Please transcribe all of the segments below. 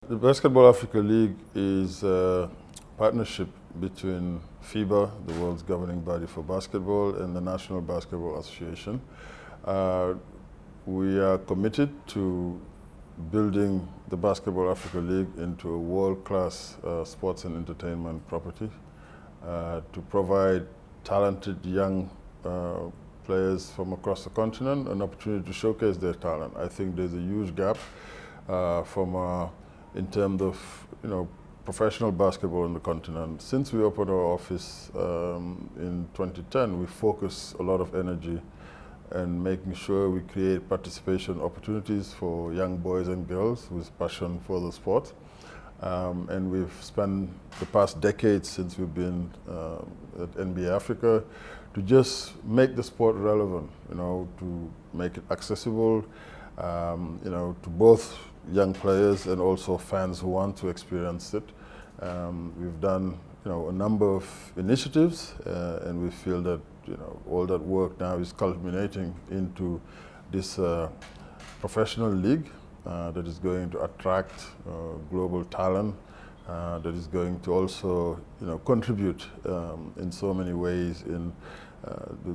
The Basketball Africa League is a partnership between FIBA, the world's governing body for basketball, and the National Basketball Association. Uh, we are committed to building the Basketball Africa League into a world-class sports and entertainment property to provide talented young players from across the continent an opportunity to showcase their talent. I think there's a huge gap in terms of professional basketball in the continent. Since we opened our office in 2010, we focus a lot of energy and making sure we create participation opportunities for young boys and girls with passion for the sport. And we've spent the past decade since we've been at NBA Africa to just make the sport relevant, to make it accessible, to both young players and also fans who want to experience it. We've done, a number of initiatives, and we feel that, all that work now is culminating into this professional league that is going to attract global talent, that is going to also, contribute in so many ways in the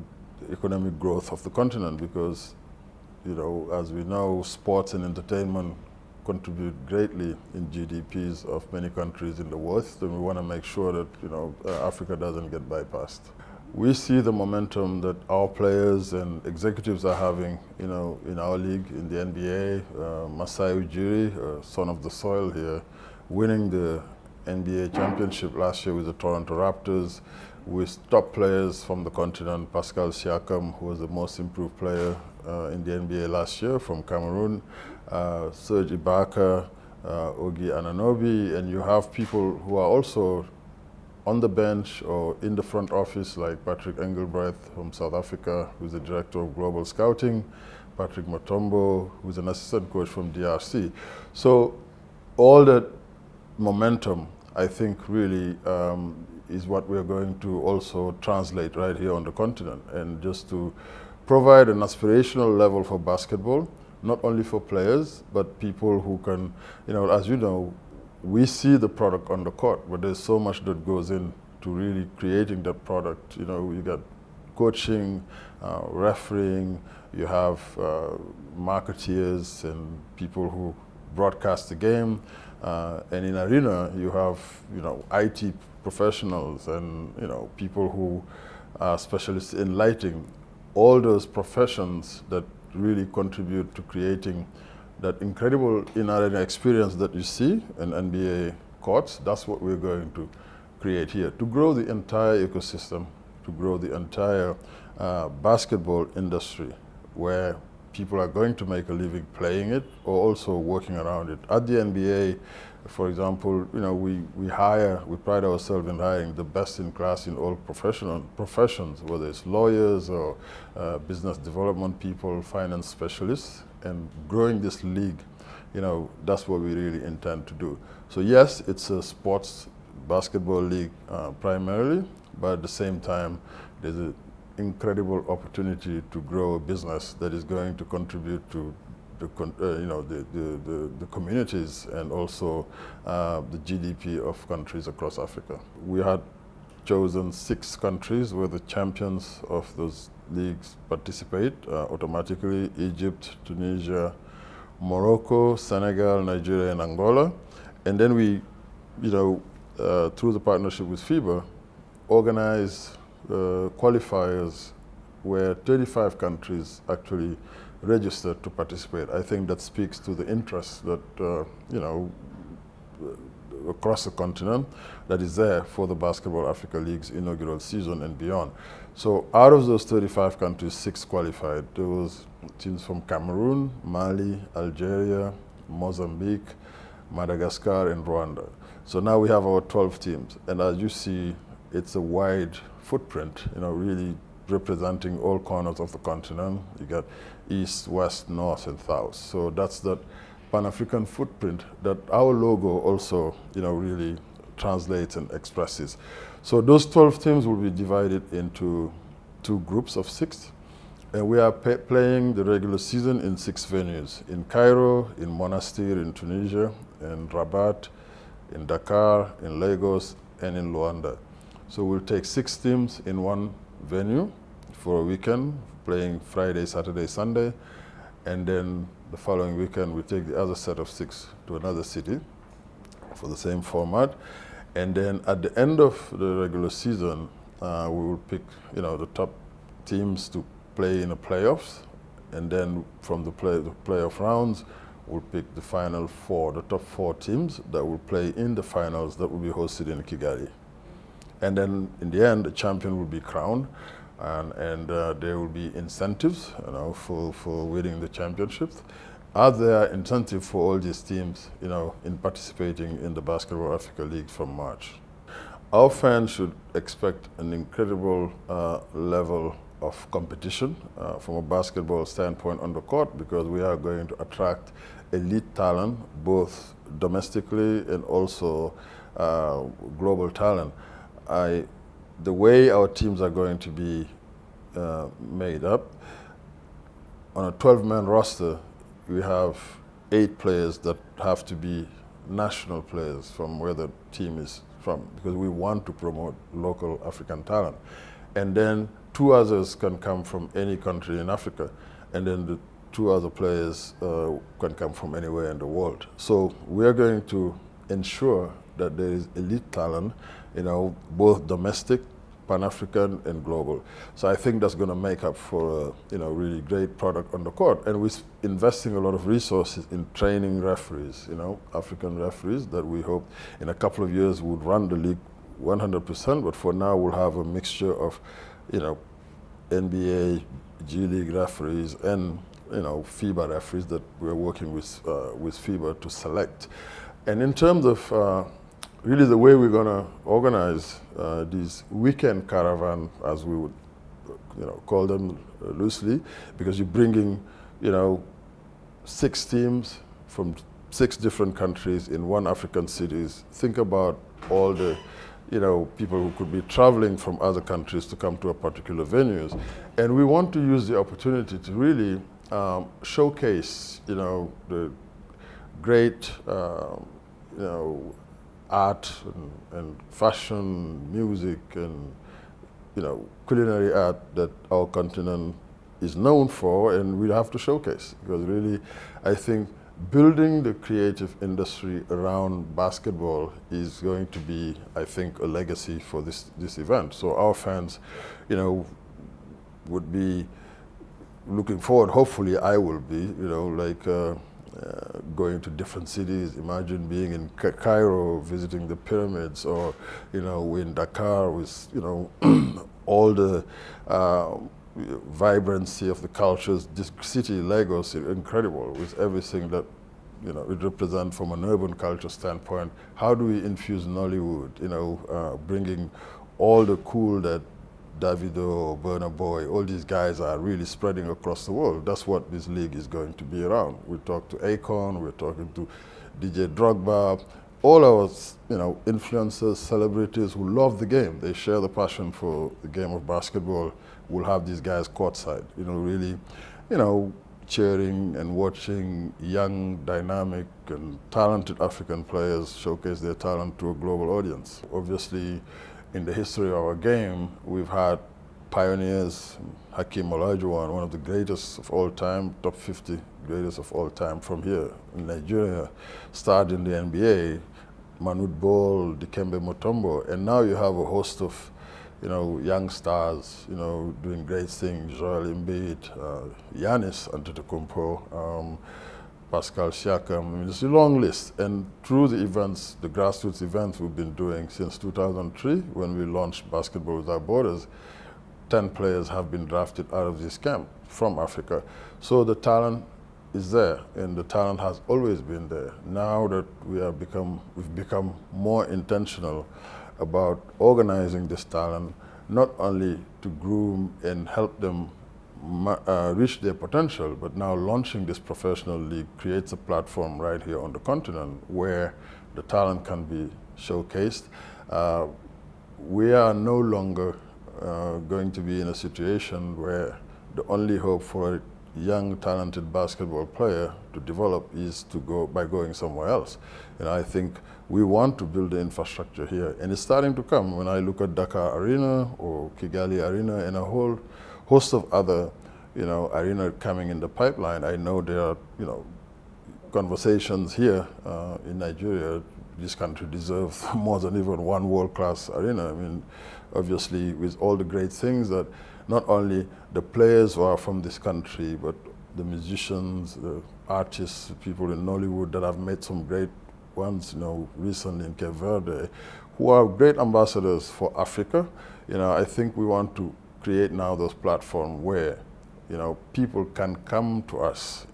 economic growth of the continent, because, as we know, sports and entertainment contribute greatly in GDPs of many countries in the world, and we want to make sure that Africa doesn't get bypassed. We see the momentum that our players and executives are having, in our league, in the NBA. Masai Ujiri, son of the soil here, winning the NBA championship last year with the Toronto Raptors, with top players from the continent. Pascal Siakam, who was the most improved player in the NBA last year from Cameroon, Serge Ibaka, Ogi Anunoby, and you have people who are also on the bench or in the front office, like Patrick Engelbrecht from South Africa, who's the director of global scouting, Patrick Mutombo, who's an assistant coach from DRC. So all that momentum, I think, really is what we're going to also translate right here on the continent, and just to provide an aspirational level for basketball, not only for players, but people who can, as you know, we see the product on the court, but there's so much that goes into really creating that product. You got coaching, refereeing, you have marketeers and people who broadcast the game, and in arena you have IT professionals and people who are specialists in lighting. All those professions that really contribute to creating that incredible in-arena experience that you see in NBA courts. That's what we're going to create here, to grow the entire ecosystem, to grow the entire basketball industry, where people are going to make a living playing it or also working around it. At the NBA, for example, we pride ourselves in hiring the best in class in all professions, whether it's lawyers or business development people, finance specialists, and growing this league, that's what we really intend to do. So yes, it's a sports basketball league primarily, but at the same time, there's an incredible opportunity to grow a business that is going to contribute to the communities and also the GDP of countries across Africa. We had chosen 6 countries where the champions of those leagues participate automatically: Egypt, Tunisia, Morocco, Senegal, Nigeria, and Angola. And then we, through the partnership with FIBA, organize qualifiers where 35 countries actually registered to participate. I think that speaks to the interest that, across the continent that is there for the Basketball Africa League's inaugural season and beyond. So out of those 35 countries, 6 qualified. There was teams from Cameroon, Mali, Algeria, Mozambique, Madagascar, and Rwanda. So now we have our 12 teams. And as you see, it's a wide footprint, really representing all corners of the continent. You got east, west, north, and south. So that's that Pan-African footprint that our logo also, really translates and expresses. So those 12 teams will be divided into 2 groups of 6. And we are playing the regular season in 6 venues: in Cairo, in Monastir in Tunisia, in Rabat, in Dakar, in Lagos, and in Luanda. So we'll take 6 teams in one venue for a weekend, playing Friday, Saturday, Sunday, and then the following weekend we take the other set of 6 to another city for the same format. And then at the end of the regular season, we will pick, the top teams to play in the playoffs, and then from the playoff rounds, we'll pick the final 4, the top 4 teams that will play in the finals that will be hosted in Kigali. And then in the end, the champion will be crowned, and there will be incentives, for winning the championships. Are there incentives for all these teams, in participating in the Basketball Africa League from March? Our fans should expect an incredible level of competition from a basketball standpoint on the court, because we are going to attract elite talent, both domestically and also global talent. The way our teams are going to be made up, on a 12-man roster, we have 8 players that have to be national players from where the team is from, because we want to promote local African talent. And then 2 others can come from any country in Africa, and then the 2 other players can come from anywhere in the world. So we are going to ensure that there is elite talent, both domestic, Pan-African, and global. So I think that's going to make up for a really great product on the court. And we're investing a lot of resources in training referees, African referees that we hope in a couple of years would run the league 100%. But for now, we'll have a mixture of, NBA, G League referees, and FIBA referees that we're working with FIBA to select. And in terms of really the way we're going to organize these weekend caravan, as we would call them loosely, because you're bringing 6 teams from 6 different countries in one African cities. Think about all the people who could be traveling from other countries to come to a particular venues. And we want to use the opportunity to really showcase the great art and fashion, music, and culinary art that our continent is known for, and we have to showcase. Because really, I think building the creative industry around basketball is going to be, I think, a legacy for this event. So our fans, would be looking forward. Hopefully, I will be, going to different cities. Imagine being in Cairo, visiting the pyramids, or in Dakar with all the vibrancy of the cultures. This city, Lagos, is incredible with everything that it represents from an urban culture standpoint. How do we infuse Nollywood? Bringing all the cool that Davido, Burna Boy, all these guys are really spreading across the world. That's what this league is going to be around. We talk to Akon, we're talking to DJ Drogba, all our influencers, celebrities who love the game. They share the passion for the game of basketball. We'll have these guys courtside, really, cheering and watching young, dynamic, and talented African players showcase their talent to a global audience. Obviously, in the history of our game, we've had pioneers. Hakeem Olajuwon, one of the greatest of all time, top 50 greatest of all time from here in Nigeria, starred in the NBA. Manute Bol, Dikembe Mutombo, and now you have a host of young stars, doing great things. Joel Embiid, Giannis Antetokounmpo, Pascal Siakam. It's a long list. And through the events, the grassroots events we've been doing since 2003, when we launched Basketball Without Borders, 10 players have been drafted out of this camp from Africa. So the talent is there, and the talent has always been there. Now that we've become more intentional about organizing this talent, not only to groom and help them reach their potential, but now launching this professional league creates a platform right here on the continent where the talent can be showcased. We are no longer going to be in a situation where the only hope for a young, talented basketball player to develop is to go by going somewhere else. And I think we want to build the infrastructure here, and it's starting to come. When I look at Dakar Arena or Kigali Arena and a whole host of other, arena coming in the pipeline, I know there are, conversations here in Nigeria. This country deserves more than even one world-class arena. I mean, obviously, with all the great things that not only the players who are from this country, but the musicians, the artists, people in Nollywood that have made some great ones, recently in Cape Verde, who are great ambassadors for Africa. I think we want to create now those platforms where, people can come to us,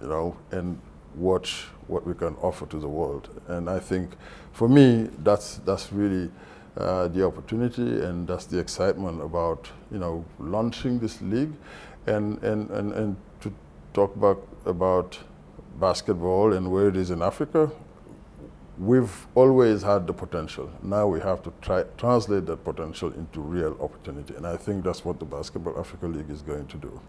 and watch what we can offer to the world. And I think, for me, that's really the opportunity, and that's the excitement about, launching this league, and to talk about basketball and where it is in Africa. We've always had the potential. Now we have to translate that potential into real opportunity. And I think that's what the Basketball Africa League is going to do.